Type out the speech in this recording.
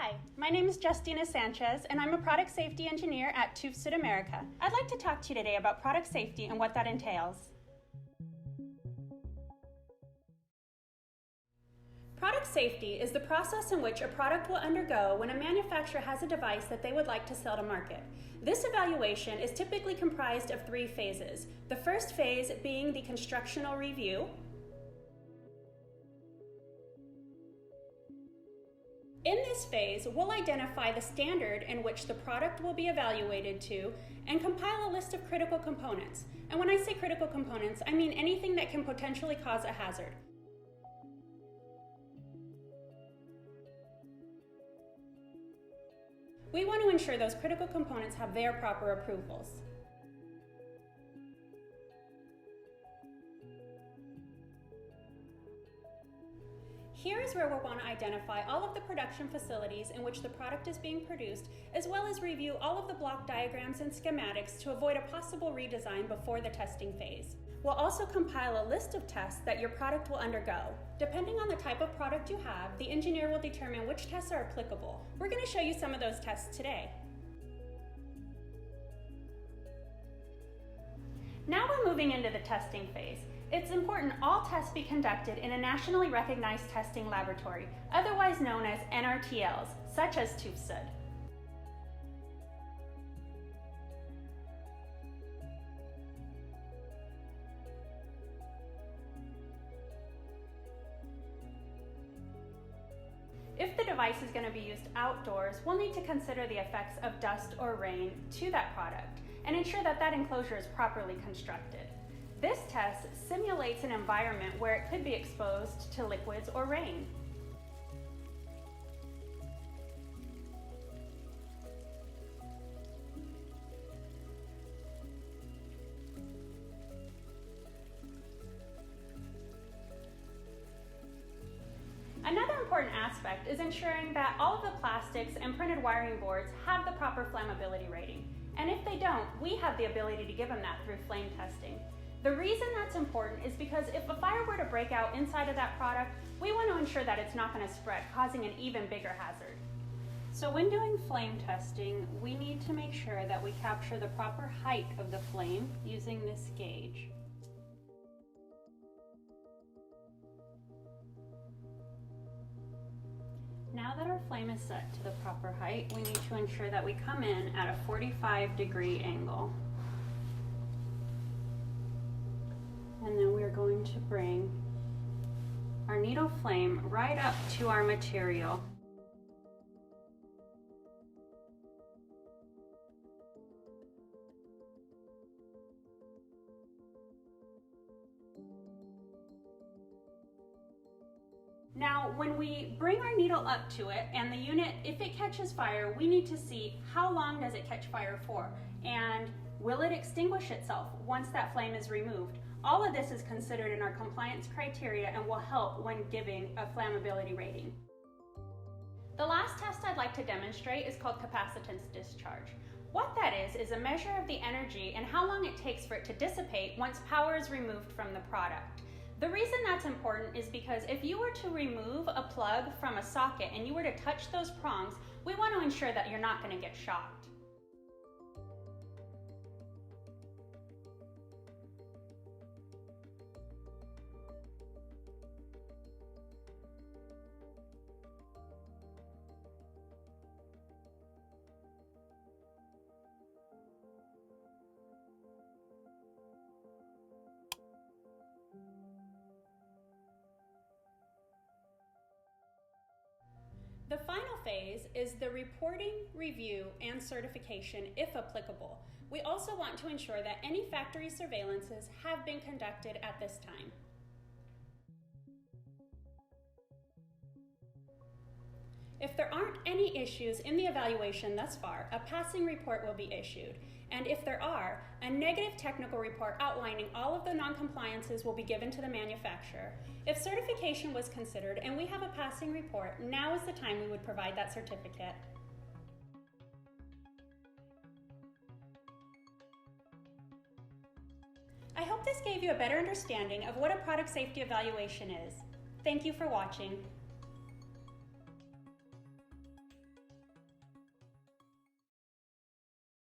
Hi, my name is Justina Sanchez, and I'm a product safety engineer at TÜV Südamerika. I'd like to talk to you today about product safety and what that entails. Product safety is the process in which a product will undergo when a manufacturer has a device that they would like to sell to market. This evaluation is typically comprised of 3 phases. The first phase being the constructional review. In this phase, we'll identify the standard in which the product will be evaluated to and compile a list of critical components. And when I say critical components, I mean anything that can potentially cause a hazard. We want to ensure those critical components have their proper approvals. Here is where we'll want to identify all of the production facilities in which the product is being produced, as well as review all of the block diagrams and schematics to avoid a possible redesign before the testing phase. We'll also compile a list of tests that your product will undergo. Depending on the type of product you have, the engineer will determine which tests are applicable. We're going to show you some of those tests today. Now we're moving into the testing phase. It's important all tests be conducted in a nationally recognized testing laboratory, otherwise known as NRTLs, such as TÜV SÜD. If the device is going to be used outdoors, we'll need to consider the effects of dust or rain to that product and ensure that that enclosure is properly constructed. This test simulates an environment where it could be exposed to liquids or rain. Another important aspect is ensuring that all of the plastics and printed wiring boards have the proper flammability rating. And if they don't, we have the ability to give them that through flame testing. The reason that's important is because if a fire were to break out inside of that product, we want to ensure that it's not going to spread, causing an even bigger hazard. So when doing flame testing, we need to make sure that we capture the proper height of the flame using this gauge. Now that our flame is set to the proper height, we need to ensure that we come in at a 45-degree angle. And then we're going to bring our needle flame right up to our material. Now, when we bring our needle up to it and the unit, if it catches fire, we need to see how long does it catch fire for, and will it extinguish itself once that flame is removed? All of this is considered in our compliance criteria and will help when giving a flammability rating. The last test I'd like to demonstrate is called capacitance discharge. What that is a measure of the energy and how long it takes for it to dissipate once power is removed from the product. The reason that's important is because if you were to remove a plug from a socket and you were to touch those prongs, we want to ensure that you're not going to get shocked. The final phase is the reporting, review, and certification, if applicable. We also want to ensure that any factory surveillances have been conducted at this time. If there aren't any issues in the evaluation thus far, a passing report will be issued. And if there are, a negative technical report outlining all of the non-compliances will be given to the manufacturer. If certification was considered and we have a passing report, now is the time we would provide that certificate. I hope this gave you a better understanding of what a product safety evaluation is. Thank you for watching.